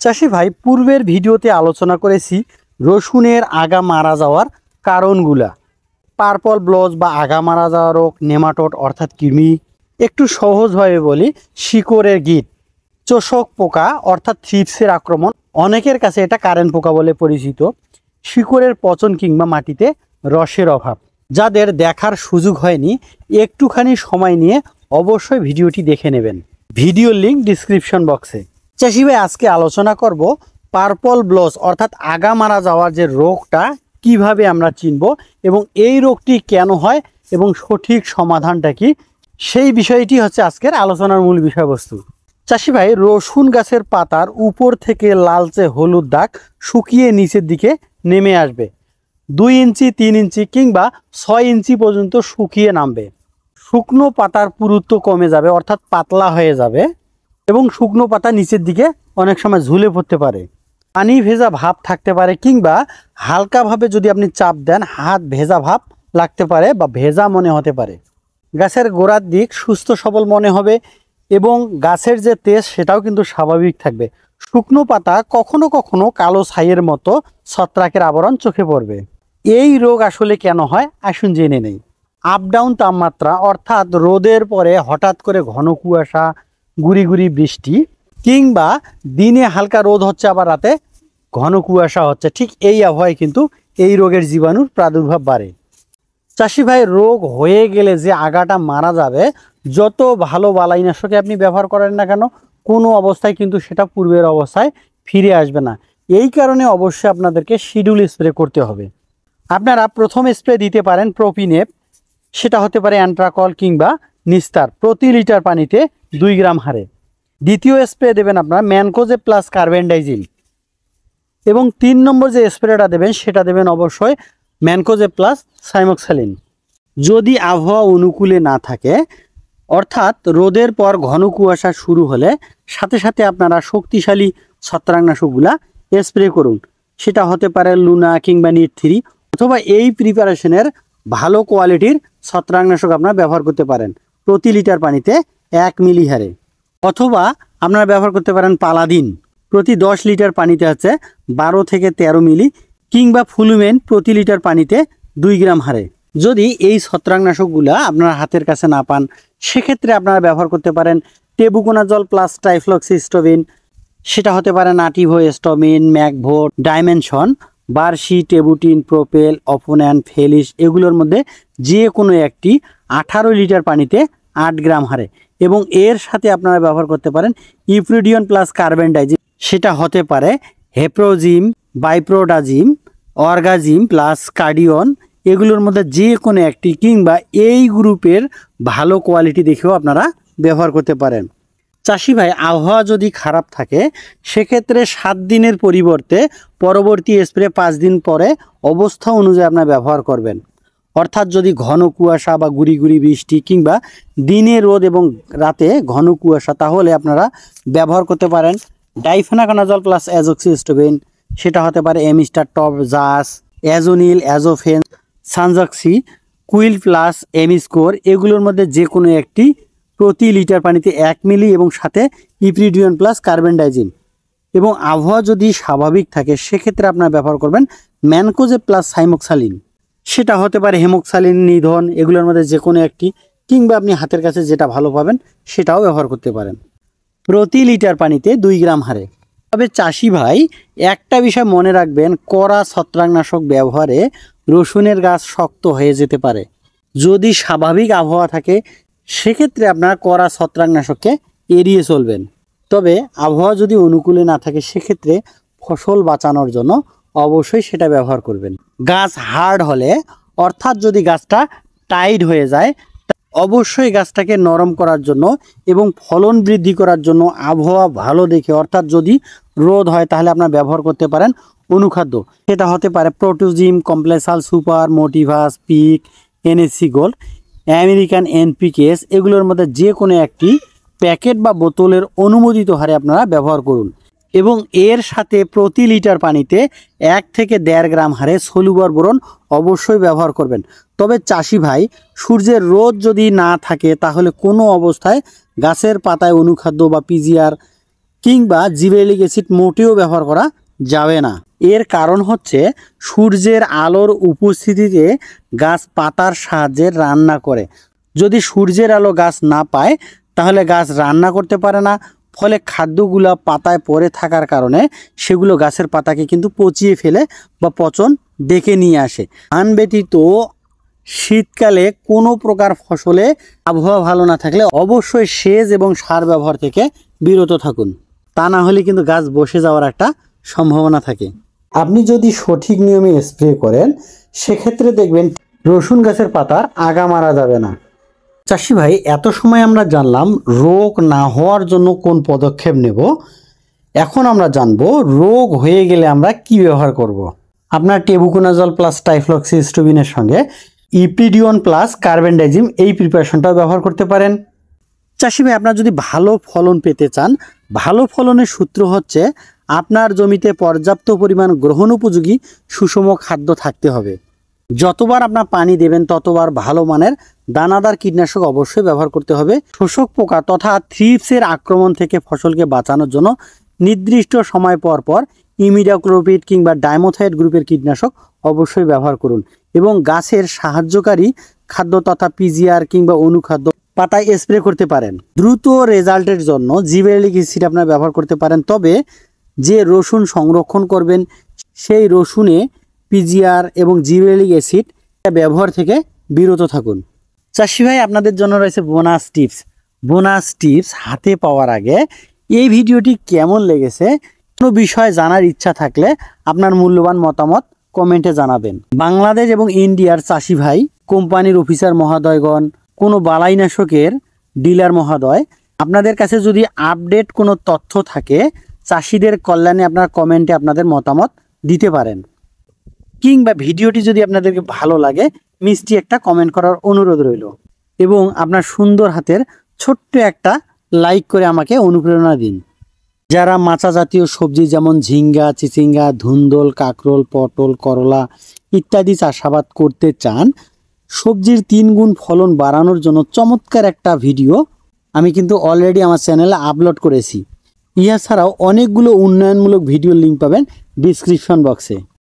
চাষি ভাই, পূর্বের ভিডিওতে আলোচনা করেছি রসুনের আগা মারা যাওয়ার কারণগুলা। পার্পল ব্লচ বা আগা মারা যাওয়া রোগ, নেমাটোড অর্থাৎ কৃমি। একটু সহজভাবে বলি, শিকড়ের গিট, চোষক পোকা অর্থাৎ থ্রিপসের আক্রমণ, অনেকের কাছে এটা কারেন্ট পোকা বলে পরিচিত, শিকড়ের পচন কিংবা মাটিতে রসের অভাব। যাদের দেখার সুযোগ হয়নি, একটুখানি সময় নিয়ে অবশ্যই ভিডিওটি দেখে নেবেন। ভিডিওর লিঙ্ক ডিসক্রিপশন বক্সে। চাষি ভাই, আজকে আলোচনা করব পার্পল ব্লচ অর্থাৎ আগা মারা যাওয়ার যে রোগটা কিভাবে আমরা চিনব এবং এই রোগটি কেন হয় এবং সঠিক সমাধানটা কি, সেই বিষয়টি হচ্ছে আজকের আলোচনার মূল বিষয়বস্তু। চাষি ভাই, রসুন গাছের পাতার উপর থেকে লালচে হলুদ দাগ শুকিয়ে নিচের দিকে নেমে আসবে। 2 ইঞ্চি 3 ইঞ্চি কিংবা 6 ইঞ্চি পর্যন্ত শুকিয়ে নামবে। শুকনো পাতার পুরুত্ব কমে যাবে অর্থাৎ পাতলা হয়ে যাবে এবং শুকনো পাতা নিচের দিকে অনেক সময় ঝুলে পড়তে পারে। পানি ভেজা ভাব থাকতে পারে কিংবা হালকাভাবে যদি আপনি চাপ দেন হাত ভেজা ভাব লাগতে পারে বা ভেজা মনে হতে পারে। গাছের গোড়ার দিক সুস্থ সবল মনে হবে এবং গাছের যে তেজ সেটাও কিন্তু স্বাভাবিক থাকবে। শুকনো পাতা কখনো কখনো কালো ছাইয়ের মতো ছত্রাকের আবরণ চোখে পড়বে। এই রোগ আসলে কেন হয় আসুন জেনে নেই। আপ ডাউন তাপমাত্রা অর্থাৎ রোদের পরে হঠাৎ করে ঘন কুয়াশা, গুড়ি গুড়ি বৃষ্টি কিংবা দিনে হালকা রোদ হচ্ছে আবার রাতে ঘন কুয়াশা হচ্ছে, ঠিক এই আবহাওয়ায় কিন্তু এই রোগের জীবাণুর প্রাদুর্ভাব বাড়ে। চাষি ভাই, রোগ হয়ে গেলে যে আগাটা মারা যাবে, যত ভালো বালাইনাশকে আপনি ব্যবহার করেন না কেন, কোনো অবস্থায় কিন্তু সেটা পূর্বের অবস্থায় ফিরে আসবে না। এই কারণে অবশ্যই আপনাদেরকে শিডিউল স্প্রে করতে হবে। আপনারা প্রথম স্প্রে দিতে পারেন প্রোপিনেপ, সেটা হতে পারে অ্যান্ট্রাকল কিংবা নিস্তার, প্রতি লিটার পানিতে 2 গ্রাম হারে। দ্বিতীয় স্প্রে দেবেন আপনারা ম্যানকোজেব প্লাস কার্বেন্ডাইজিম এবং 3 নম্বর যে স্প্রেটা দেবেন সেটা দেবেন অবশ্যই ম্যানকোজেব প্লাস সাইমোক্সালিন। যদি আবহাওয়া অনুকূলে না থাকে অর্থাৎ রোদের পর ঘন কুয়াশা শুরু হলে সাথে সাথে আপনারা শক্তিশালী ছত্রাকনাশকগুলা স্প্রে করুন। সেটা হতে পারে লুনা কিংবা নিট 3 অথবা এই প্রিপারেশনের ভালো কোয়ালিটির ছত্রাকনাশক আপনারা ব্যবহার করতে পারেন প্রতি লিটার পানিতে 1 মিলি হারে। অথবা আপনারা ব্যবহার করতে পারেন পালাদিন, প্রতি 10 লিটার পানিতে হচ্ছে 12 থেকে 13 মিলি কিংবা ফুলুমেন প্রতি লিটার পানিতে 2 গ্রাম হারে। যদি এই ছত্রাকনাশকগুলা আপনারা হাতের কাছে না পান সেক্ষেত্রে আপনারা ব্যবহার করতে পারেন টেবুকোনাজল প্লাস টাইফ্লক্সিস্টোবিন, সেটা হতে পারে নাটিভোস্টোমিন, ম্যাকভোট, ডাইমেনশন, বার্সি, টেবুটিন, প্রোপেল, অপোন্যান, ফেলিস, এগুলোর মধ্যে যে কোনো একটি 18 লিটার পানিতে 8 গ্রাম হারে। এবং এর সাথে আপনারা ব্যবহার করতে পারেন ইপ্রিডিয়ন প্লাস কার্বেন্ডাইজিম, সেটা হতে পারে হেপ্রোজিম, বাইপ্রোডাজিম, অর্গাজিম প্লাস কার্ডিয়ন, এগুলোর মধ্যে যে কোনো একটি কিংবা এই গ্রুপের ভালো কোয়ালিটি দেখেও আপনারা ব্যবহার করতে পারেন। চাষি ভাই, আবহাওয়া যদি খারাপ থাকে সেক্ষেত্রে 7 দিনের পরিবর্তে পরবর্তী স্প্রে 5 দিন পরে অবস্থা অনুযায়ী আপনারা ব্যবহার করবেন। অর্থাৎ যদি ঘন কুয়াশা বা গুড়ি গুড়ি বৃষ্টি কিংবা দিনে রোদ এবং রাতে ঘন কুয়াশা, তাহলে আপনারা ব্যবহার করতে পারেন ডাইফেনাকোনাজল প্লাস অ্যাজোক্সিস্টোবিন, সেটা হতে পারে এমিস্টার টপ, জাস, অ্যাজোনিল, অ্যাজোফেন, সানজক্সি, কুইল প্লাস এমিস্কোর, এগুলোর মধ্যে যে কোনো একটি প্রতি লিটার পানিতে 1 মিলি এবং সাথে ইপ্রিডিয়ন প্লাস কার্বেন্ডাইজিম। এবং আবহাওয়া যদি স্বাভাবিক থাকে সেক্ষেত্রে আপনারা ব্যবহার করবেন ম্যানকোজেব প্লাস সাইমোক্সালিন, সেটা হতে পারে হেমোক্সালিন, নিধন, এগুলোর মধ্যে যে কোনো একটি কিংবা আপনি হাতের কাছে যেটা ভালো পাবেন সেটাও ব্যবহার করতে পারেন প্রতি লিটার পানিতে 2 গ্রাম হারে। তবে চাষি ভাই, একটা বিষয় মনে রাখবেন, কড়া ছত্রাকনাশক ব্যবহারে রসুনের গাছ শক্ত হয়ে যেতে পারে। যদি স্বাভাবিক আবহাওয়া থাকে সেক্ষেত্রে আপনারা কড়া ছত্রাকনাশককে এড়িয়ে চলবেন। তবে আবহাওয়া যদি অনুকূলে না থাকে সেক্ষেত্রে ফসল বাঁচানোর জন্য অবশ্যই সেটা ব্যবহার করবেন। গাছ হার্ড হলে অর্থাৎ যদি গাছটা টাইট হয়ে যায়, অবশ্যই গাছটাকে নরম করার জন্য এবং ফলন বৃদ্ধি করার জন্য আবহাওয়া ভালো দেখে অর্থাৎ যদি রোদ হয় তাহলে আপনারা ব্যবহার করতে পারেন অনুখাদ্য, সেটা হতে পারে প্রোটোজিম, কমপ্লেসাল সুপার, মোটিভাস, পিক, এনএসসি গোল্ড, আমেরিকান এনপিকেএস, এগুলোর মধ্যে যে কোনো একটি প্যাকেট বা বোতলের অনুমোদিত হারে আপনারা ব্যবহার করুন। এবং এর সাথে প্রতি লিটার পানিতে 1 থেকে 1.5 গ্রাম হারে সলুবর বোরন অবশ্যই ব্যবহার করবেন। তবে চাষি ভাই, সূর্যের রোদ যদি না থাকে তাহলে কোনো অবস্থায় গাছের পাতায় অনুখাদ্য বা পিজিআর কিংবা জিবেরিলিক অ্যাসিড মোটেও ব্যবহার করা যাবে না। এর কারণ হচ্ছে সূর্যের আলোর উপস্থিতিতে গাছ পাতার সাহায্যে রান্না করে। যদি সূর্যের আলো গাছ না পায় তাহলে গাছ রান্না করতে পারে না, ফলে খাদ্যগুলো পাতায় পড়ে থাকার কারণে সেগুলো গাছের পাতাকে কিন্তু পচিয়ে ফেলে বা পচন ডেকে নিয়ে আসে। ধান ব্যতীত শীতকালে কোনো প্রকার ফসলে আবহাওয়া ভালো না থাকলে অবশ্যই সেচ এবং সার ব্যবহার থেকে বিরত থাকুন, তা না হলে কিন্তু গাছ বসে যাওয়ার একটা সম্ভাবনা থাকে। আপনি যদি সঠিক নিয়মে স্প্রে করেন সেক্ষেত্রে দেখবেন রসুন গাছের পাতার আগা মারা যাবে না। চাষি ভাই, এত সময় আমরা জানলাম রোগ না হওয়ার জন্য কোন পদক্ষেপ নেব। এখন আমরা জানবো রোগ হয়ে গেলে আমরা কি ব্যবহার করব। আপনার টেবুকোনাজল প্লাস টাইফ্লক্সিস্টোবিনের সঙ্গে ইপিডিওন প্লাস কার্বেন্ডাজিম এই প্রিপারেশনটাও ব্যবহার করতে পারেন। চাষি ভাই, আপনার যদি ভালো ফলন পেতে চান, ভালো ফলনের সূত্র হচ্ছে আপনার জমিতে পর্যাপ্ত পরিমাণ গ্রহণ উপযোগী সুষম খাদ্য থাকতে হবে। যতবার আপনার পানি দেবেন ততবার ভালো মানের দানাদার কীটনাশক অবশ্যই ব্যবহার করতে হবে। শোষক পোকা তথা থ্রিপসের আক্রমণ থেকে ফসলকে বাঁচানোর জন্য নির্দিষ্ট সময় পর পর ইমিডাক্লোপিড কিংবা ডাইমোথাইড গ্রুপের কীটনাশক অবশ্যই ব্যবহার করুন এবং গাছের সাহায্যকারী খাদ্য তথা পিজিআর কিংবা অনুখাদ্য পাতায় স্প্রে করতে পারেন। দ্রুত রেজাল্টের জন্য জিবেরিলিক অ্যাসিড আপনারা ব্যবহার করতে পারেন, তবে যে রসুন সংরক্ষণ করবেন সেই রসুনে পিজিআর এবং জিবেরিলিক অ্যাসিড ব্যবহার থেকে বিরত থাকুন। চাষি ভাই, আপনাদের জন্য রয়েছে বোনাস টিপস। বোনাস টিপস হাতে পাওয়ার আগে এই ভিডিওটি কেমন লেগেছে, কোনো বিষয় জানার ইচ্ছা থাকলে আপনার মূল্যবান মতামত কমেন্টে জানাবেন। বাংলাদেশ এবং ইন্ডিয়ার চাষি ভাই, কোম্পানির অফিসার মহোদয়গণ, কোনো বালাইনাশকের ডিলার মহোদয়, আপনাদের কাছে যদি আপডেট কোনো তথ্য থাকে চাষিদের কল্যাণে আপনার কমেন্টে আপনাদের মতামত দিতে পারেন। কিংবা ভিডিওটি যদি আপনাদেরকে ভালো লাগে মিষ্টি একটা কমেন্ট করার অনুরোধ রইল এবং আপনার সুন্দর হাতের ছোট্ট একটা লাইক করে আমাকে অনুপ্রেরণা দিন। যারা মাচা জাতীয় সবজি যেমন ঝিঙ্গা, চিচিঙ্গা, ধুন্দল, কাকরোল, পটল, করলা ইত্যাদি চাষাবাদ করতে চান, সবজির 3 গুণ ফলন বাড়ানোর জন্য চমৎকার একটা ভিডিও আমি কিন্তু অলরেডি আমার চ্যানেলে আপলোড করেছি। ইহা ছাড়াও অনেকগুলো উন্নয়নমূলক ভিডিওর লিঙ্ক পাবেন ডিসক্রিপশন বক্সে।